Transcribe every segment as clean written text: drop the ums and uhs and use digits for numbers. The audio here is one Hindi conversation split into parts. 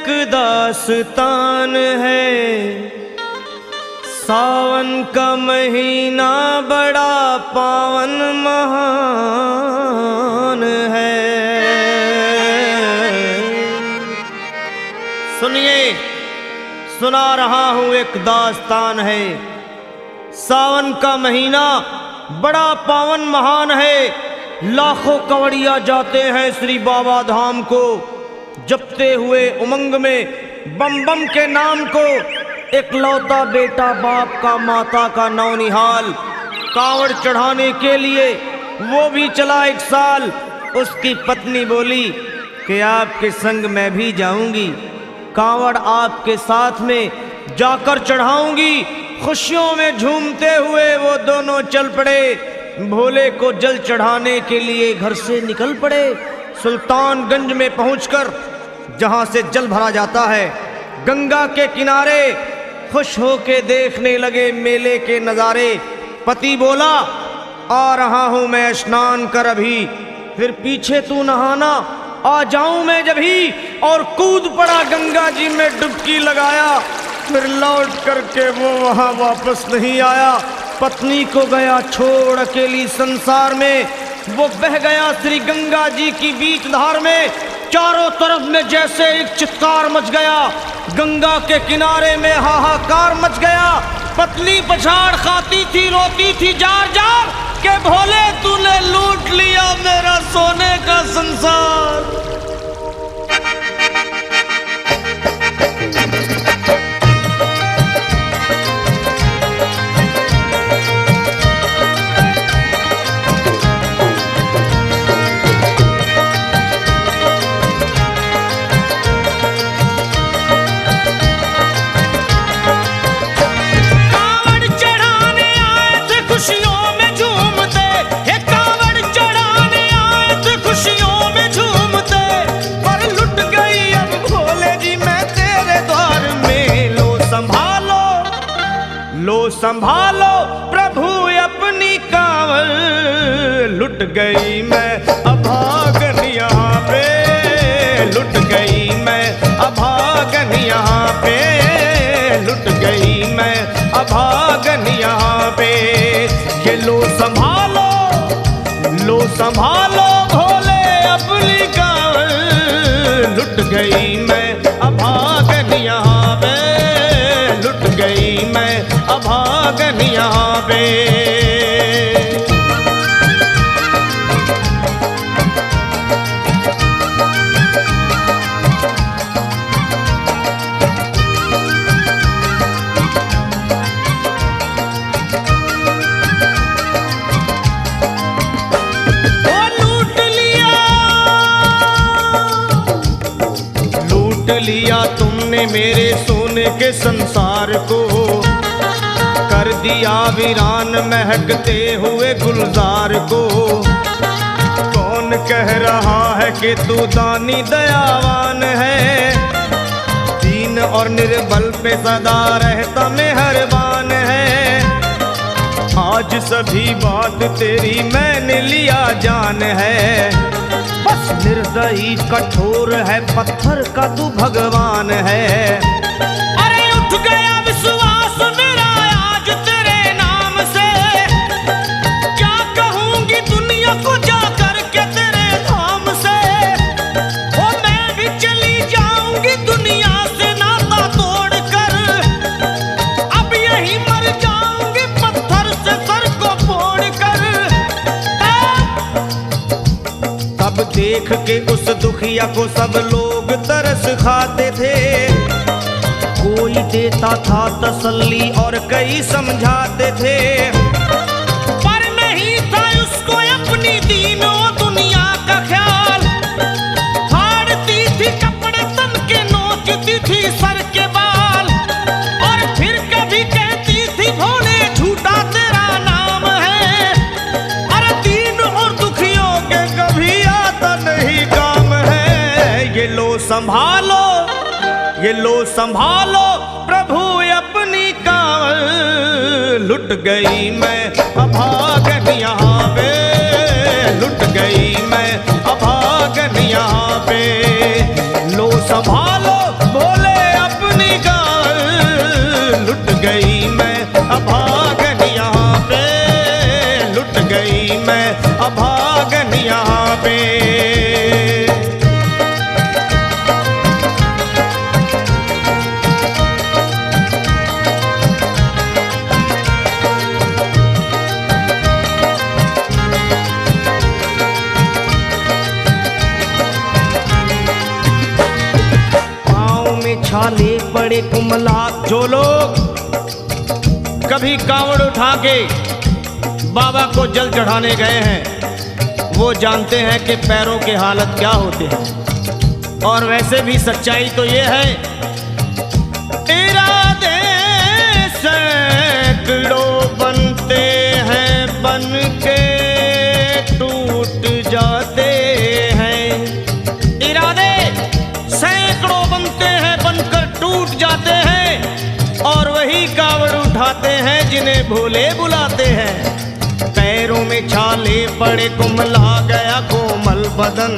एक दास्तान है। सावन का महीना बड़ा पावन महान है। सुनिए, सुना रहा हूं एक दास्तान है। सावन का महीना बड़ा पावन महान है। लाखों कवड़िया जाते हैं श्री बाबा धाम को, जपते हुए उमंग में बम बम के नाम को। एक लौता बेटा बाप का माता का नौनिहाल, कांवड़ चढ़ाने के लिए वो भी चला एक साल। उसकी पत्नी बोली कि आपके संग मैं भी जाऊंगी, कांवड़ आपके साथ में जाकर चढ़ाऊंगी। खुशियों में झूमते हुए वो दोनों चल पड़े। भोले को जल चढ़ाने के लिए घर से निकल पड़े। सुल्तानगंज में पहुंचकर जहां से जल भरा जाता है, गंगा के किनारे खुश होके देखने लगे मेले के नज़ारे। पति बोला आ रहा हूं मैं स्नान कर अभी, फिर पीछे तू नहाना, आ जाऊं मैं जब ही। और कूद पड़ा गंगा जी में डुबकी लगाया। फिर लौट करके वो वहां वापस नहीं आया। पत्नी को गया छोड़ अकेली संसार में। वो बह गया श्री गंगा जी की बीच धार में। चारों तरफ में जैसे एक चित्कार मच गया, गंगा के किनारे में हाहाकार मच गया। पत्नी पछाड़ खाती थी, रोती थी जार जार के भोले तूने लूट लिया मेरा सोने का संसार। लो संभालो प्रभु अपनी कांवड़, लुट गई मैं अभागन यहाँ पे, लुट गई मैं अभागन यहाँ पे, लुट गई मैं अभागन यहाँ पे। ये लो संभालो भोले अपनी कांवड़, लुट गई मैं अभागन यहाँ पे, लुट गई मैं अभागन यहाँ पे। लूट लिया तुमने मेरे सोने के संसार को, कर दिया वीरान महकते हुए गुलजार को। कौन कह रहा है कि तू दानी दयावान है, दीन और निर्बल पे सदा रहता मेहरबान है। आज सभी बात तेरी मैंने लिया जान है, बस निर्दयी कठोर है पत्थर का तू भगवान है। अरे उठ गया विश्वास मेरा आज तेरे नाम से, क्या कहूंगी दुनिया को जा करके तेरे धाम से। ओ मैं भी चली जाऊंगी दुनिया से नाता तोड़कर, अब यही मर जाऊंगी पत्थर से सर को फोड़कर। तब देख के उस दुखिया को सब लोग तरस खाते थे, कोई देता था तसल्ली और कई समझाते थे। पर नहीं था उसको अपनी दीनों दुनिया का ख्याल, फाड़ती थी कपड़े तन के, नोचती थी सर के बाल। और फिर कभी कहती थी भोले झूठा तेरा नाम है, अरे दीन और दुखियों के कभी आता नहीं काम है। ये लो संभालो प्रभु अपनी कांवड़, लुट गई मैं अभागन यहाँ पे, लुट गई मैं अभागन यहाँ पे। लो संभालो छाले पड़े कुमला। जो लोग कभी कांवड़ उठा के बाबा को जल चढ़ाने गए हैं वो जानते हैं कि पैरों के हालत क्या होते हैं। और वैसे भी सच्चाई तो ये है, इरादे सैकड़ों बनते हैं बन के टूट जाते हैं। इरादे सैकड़ों बनते हैं बनकर टूट जाते हैं और वही कावड़ उठाते हैं जिन्हें भोले बुलाते हैं। पैरों में छाले पड़े कुमला गया कोमल बदन,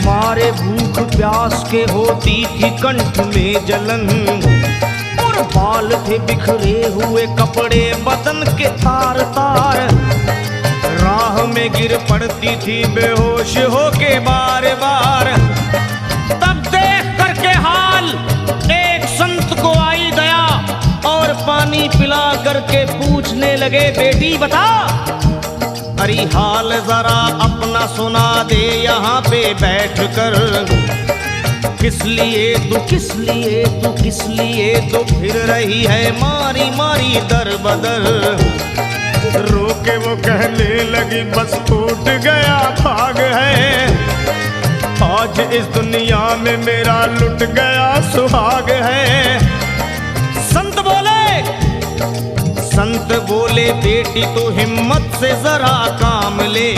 मारे भूख प्यास के होती थी कंठ में जलन। और बाल थे बिखरे हुए कपड़े बदन के तार तार, राह में गिर पड़ती थी बेहोश होके बार बार। तब देख करके हाल एक संत को आई दया और पानी पिला करके पूछने लगे, बेटी बता अरे हाल जरा अपना सुना दे यहाँ पे बैठ कर। किस लिए तू फिर रही है मारी मारी दर बदर। रोके वो कहने लगी बस टूट गया भाग है, आज इस दुनिया में मेरा लुट गया सुहाग है। संत बोले बेटी तू हिम्मत से जरा काम ले,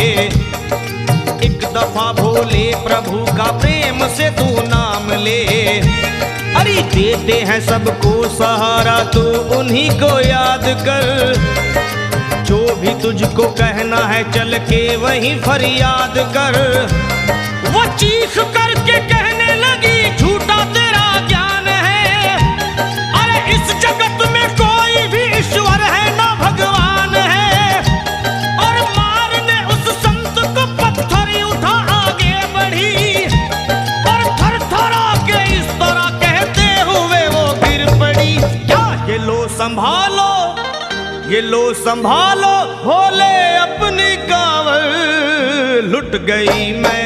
एक दफा भोले प्रभु का प्रेम से तू नाम ले। अरे देते हैं सबको सहारा तू उन्हीं को याद कर, जो भी तुझको कहना है चल के वहीं फरियाद कर। वो चीख करके कहने लगी झूठा तेरा ज्ञान है, अरे इस जगत में कोई भी ईश्वर है ना भगवान है। और मारने उस संत को पत्थर उठा आगे बढ़ी और थर थर आके इस तरह कहते हुए वो गिर पड़ी। क्या ये लो संभालो, ये लो संभालो भोले अपनी कांवड़ लुट गई मैं